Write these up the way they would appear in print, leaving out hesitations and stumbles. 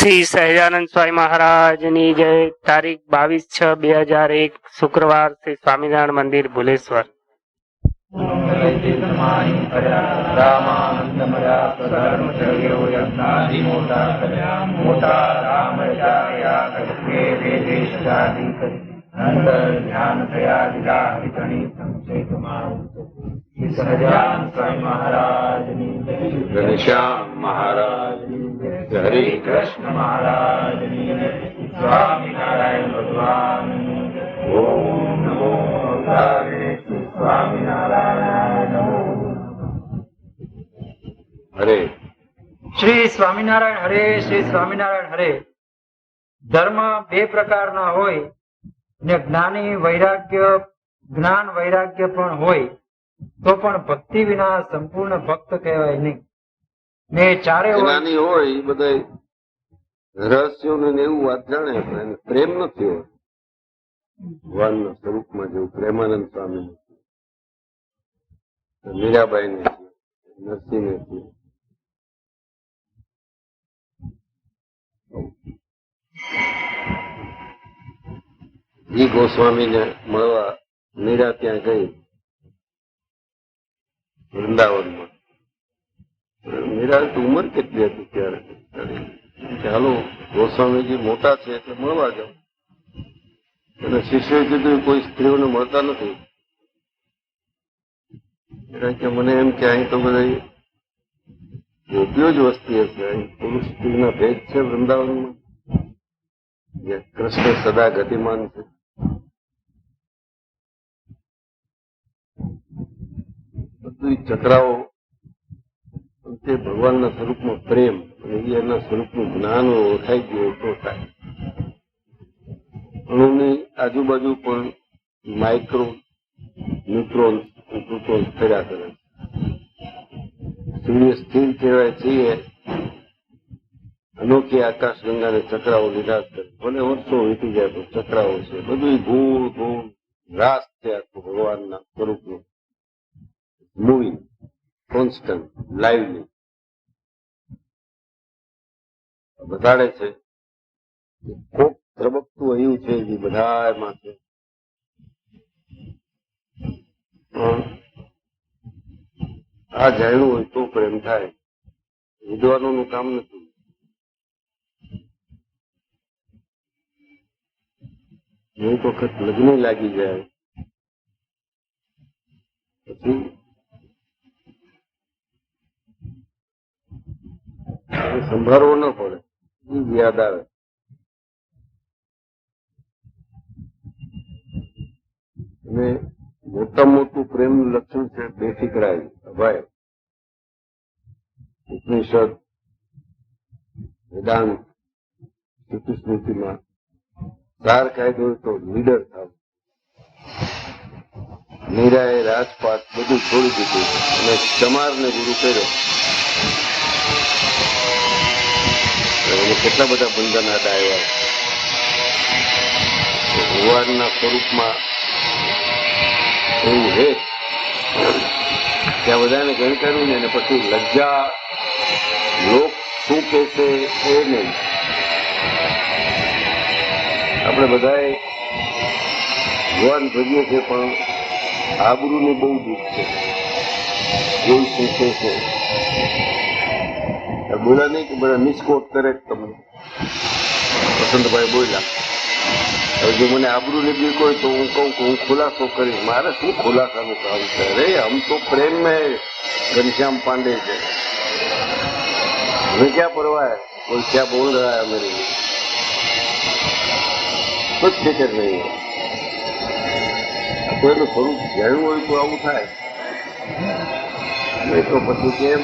શ્રી સહજાનંદ સ્વામી મહારાજની જય. તારીખ 22/6/2001 શુક્રવાર, શ્રી સ્વામિનારાયણ મંદિર, ભુલેશ્વર. ઘનશ્યામ મહારાજ, હરે કૃષ્ણ મહારાજ, સ્વામિનારાયણ ભગવાન. ઓમ નમો સ્વામિનારાયણ. હરે શ્રી સ્વામિનારાયણ હરે. શ્રી સ્વામિનારાયણ હરે. ધર્મ બે પ્રકારના હોય ને જ્ઞાન વૈરાગ્ય પણ હોય તો પણ ભક્તિ વિના સંપૂર્ણ ભક્ત કહેવાય નહીં. ને ચારે જ્ઞાની હોય એ બધા રહસ્યો ને એવું વાત જાણે, પણ પ્રેમ નથી હોય ભગવાનના સ્વરૂપમાં. જેવું પ્રેમાનંદ સ્વામી, મીરાબાઈ ને, નરસિંહ ને, જી ગોસ્વામી ને મળવા મીરા ત્યાં ગઈ વૃંદાવનમાં. મીરા ઉંમર કેટલી હતી ત્યારે? ચાલો ગોસ્વામીજી મોટા છે એટલે મળવા જાવ. અને શિષ્યોએ કીધું કોઈ સ્ત્રીઓને મળતા નથી. કે મને એમ કે અહીં તો બધા ગોપીઓ જ વસ્તી હશે, અહીં પુરુષ સ્ત્રીના ભેદ છે વૃંદાવનમાં, જ્યાં કૃષ્ણ સદા ગતિમાન છે. બધું ચક્રાઓ તે ભગવાનના સ્વરૂપમાં પ્રેમ અને એના સ્વરૂપનું જ્ઞાન ઓળખાઈ ગયું તો થાય. અણુની આજુબાજુ પણ માઇક્રો ન્યુટ્રોન પ્રોટોન ફર્યા કરે. સૂર્ય સ્થિર કહેવાય છીએ, અનોખી આકાશ ગંગાને ચક્રાઓ લીધા કરે. ભલે વર્ષો વીતી જાય તો ચક્રાઓ છે, બધું ગુણ ગુણ રાસ છે આખું ભગવાનના સ્વરૂપનું. મૂવી કોન્સ્ટન્ટ લાઈવલી બતાડે છે. કોક ધ્રબકતું એવું છે જે બધામાં છે. આ જાણ્યું હોય તો પ્રેમ થાય. વિદ્વાનોનું કામ નથી. એક વખત લગ્ન લાગી જાય પછી સંભાળવો ન પડે, એ યાદ આવે. અને મોટા મોટું પ્રેમનું લક્ષણ છે બેફિકરાઈ, અભય. ઉપનિષદ, વેદાંત, શ્રુતિસ્મૃતિમાં સાર કાયદો હોય તો લીડર થાવ. મીરાએ રાજપાટ બધું છોડી દીધું અને ચમારને ગુરુ કર્યો. એને કેટલા બધા બંધન આડા આવ્યા. ભગવાનના સ્વરૂપમાં એવું હે ત્યાં બધાને ગણકાર્યું ને, અને પછી લજ્જા લોક શું કહેશે એ નહીં. આપણે બધાએ ભગવાન ભજીએ છીએ પણ આબરૂની બહુ દુઃખ છે. એવું શું કહેશે બોલ્યા નહીં કે બધા મિસકોટ કરે તમને. વસંતભાઈ બોલ્યા, હવે જો મને આબરૂની બીક હોય તો હું કહું કે હું ખુલાસો કરીશ. મારે શું ખુલાસાનું કામ છે? અરે હમ તો પ્રેમ મેં ઘનશ્याम पांडे છે. हमें क्या परवाह है कोई क्या बोल रहा है मेरे लिए, कुछ फिक्र नहीं है. કોઈનું સ્વરૂપ જાણવું હોય તો આવું થાય, નહીં તો પછી કેમ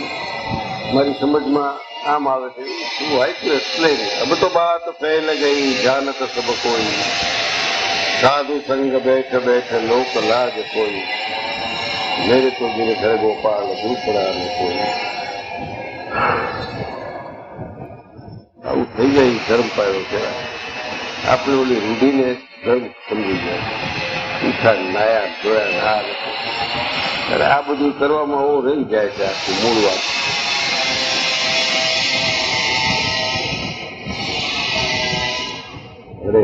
મારી સમજમાં આમ આવે છે શું વાંચ્યું એટલે નહીં. अब तो बात फैल गई जानत सब कोई, साधु संग बैठ बैठ लोक लाज कोई, मेरे तो गिर घर गोपाल दूसरा न कोई. આવું થઈ જાય ધર્મ પાડ્યો કહેવાય. આપણે ઓલી રૂઢીને ધર્મ સમજી જાય. તીખા નાયા જોયા ના નથી. આ બધું કરવામાં ઓ રહી જાય છે આખું મૂળ વાત. અરે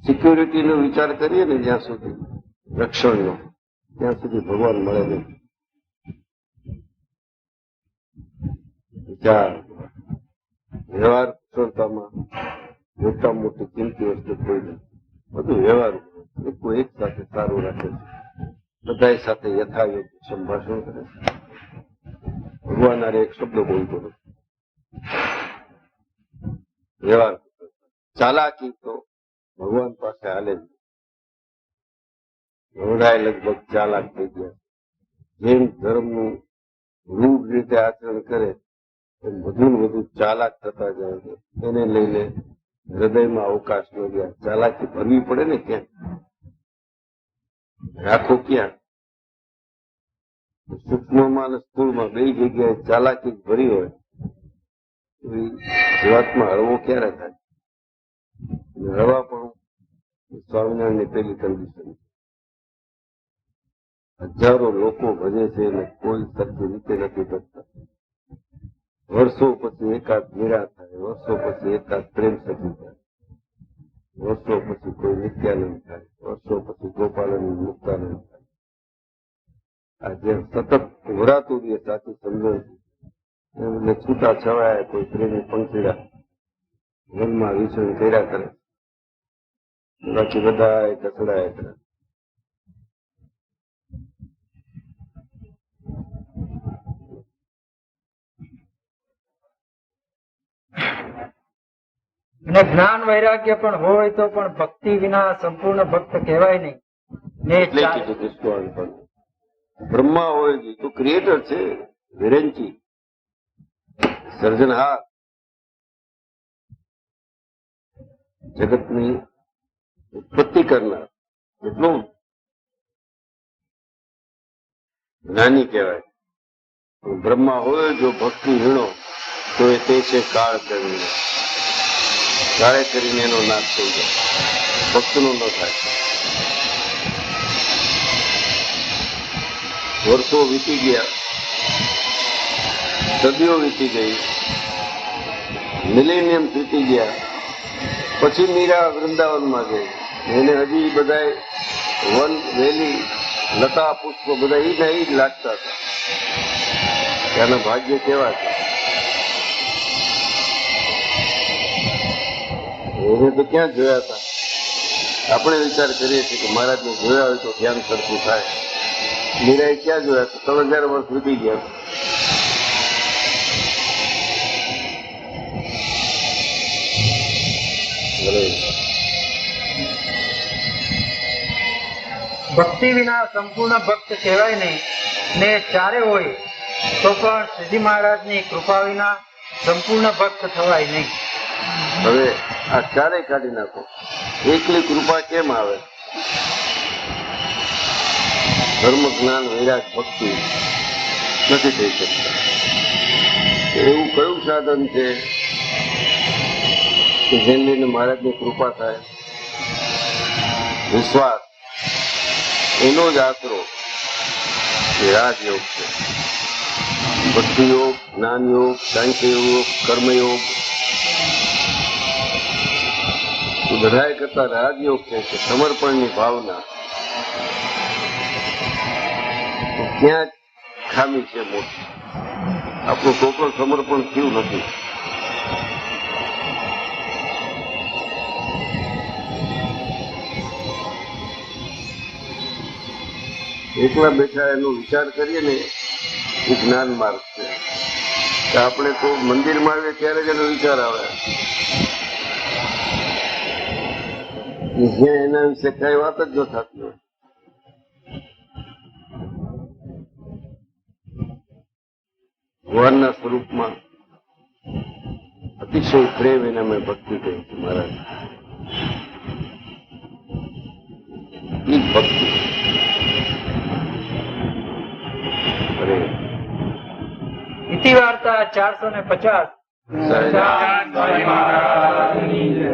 સિક્યુરિટી નો વિચાર કરીએ ને જ્યાં સુધી રક્ષણનો, ત્યાં સુધી ભગવાન મળે નહીં. વિચાર વ્યવહાર કુશળતામાં મોટામાં મોટી કિંમતી વસ્તુ કોઈ નહીં. બધું વ્યવહાર એક સાથે સારું રાખે છે, બધા સાથે યથાયોગ્ય સંભાષણ કરે છે. ભગવાન આરે એક શબ્દ બોલતો નથી. વ્યવહાર ચાલાકી તો ભગવાન પાસે હાલે જ. નવરાય લગભગ ચાલાક થઈ ગયા. જેમ ધર્મનું રૂઢ રીતે આચરણ કરે એમ વધુ ને વધુ ચાલાક થતા જાય છે. એને લઈને હૃદયમાં અવકાશ ન ગયા. ચાલાકી ભરવી પડે ને ક્યાં, રાખો ક્યાં? સૂક્ષ્મમાં અને સ્થૂળમાં બે જગ્યાએ ચાલાકી ભરી હોય તો એ જીવાતમાં હળવો ક્યારે થાય? હળવા પણ સ્વામિનારાયણની પેલી કન્ડિશન. હજારો લોકો ભજે છે અને કોઈ સરખી રીતે નથી કરતા. વર્ષો પછી એકાદ મીરા થાય, વર્ષો પછી એકાદ પ્રેમ સખી થાય, વર્ષો પછી કોઈ નિત્યાનંદ થાય, વર્ષો પછી ગોપાલન મુક્તાનંદ થાય. આ જે સતત વરાતું રહે સાચી સમજણ એમને છૂટા છવાયા કોઈ પ્રેમી પંખીડા મનમાં વિચરણ કર્યા કરે, બાકી બધા કચડાયા કરે. અને જ્ઞાન વૈરાગ્ય પણ હોય તો પણ ભક્તિ વિના સંપૂર્ણ ભક્ત કહેવાય નહીં. ને એટલે કીધું કૃષ્ણ પણ બ્રહ્મા હોય છે તો ક્રિએટર છે, વિરંચી, સર્જનહાર, જગતની ઉત્પત્તિ કરનાર, એટલું જ્ઞાની કહેવાય. બ્રહ્મા હોય જો ભક્તિ વીણો તો એ તે છે કાળ કરીને, કાળે કરીને એનો નાશ થઈ જાય, ભક્તનો ન થાય. વર્ષો વીતી ગયા, સદીઓ વીતી ગઈ, મિલેનિયમ વીતી ગયા, પછી મીરા વૃંદાવનમાં ગઈ. એને હજી બધા વન વેલી લતા પુષ્પો બધા ઈ ને ઈ જ લાગતા હતા. ત્યાંના ભાગ્ય કેવા છે. એને તો ક્યાં જોયા હતા? આપણે વિચાર કરીએ છીએ કે મહારાજને જોયા હોય તો ધ્યાન સરખું થાય. મીરાએ ક્યાં જોયા હતા? 3000 વર્ષ વીતી ગયા. ભક્તિ વિના સંપૂર્ણ ભક્ત કહેવાય નહીં. ને ચારે હોય તો પણ શ્રીજી મહારાજની કૃપા વિના સંપૂર્ણ ભક્ત થવાય નહીં. હવે આ ચારે કાઢી નાખો, એકલી કૃપા કેમ આવે? ધર્મ, જ્ઞાન, વૈરાગ, ભક્તિ નથી થઈ શકતા. એવું કયું સાધન છે કે જેને લઈને મહારાજની કૃપા થાય? વિશ્વાસ, એનો જ આશરો એ રાજયોગ છે. ભક્તિ યોગ, જ્ઞાન યોગ, સાંખ્ય યોગ, કર્મયોગ બધાય કરતા રાજયોગ છે કે સમર્પણની ભાવના. ત્યાં જ ખામી છે મોટી. આપણું ટોટલ સમર્પણ થયું નથી. એકલા બેઠા એનો વિચાર કરીએ ને એ જ્ઞાન માર્ગ છે. આપણે તો મંદિરમાં આવીએ ત્યારે જ એનો વિચાર આવે. જ્યાં એના વિશે કઈ વાત જ ન થતી હોય. ભગવાનના સ્વરૂપમાં અતિશય પ્રેમ એને મેં ભક્તિ કહી છે મહારાજ. એ જ ભક્તિ. ઇતિ વાર્તા 450. સહજાનંદ સ્વામી મહારાજની જય.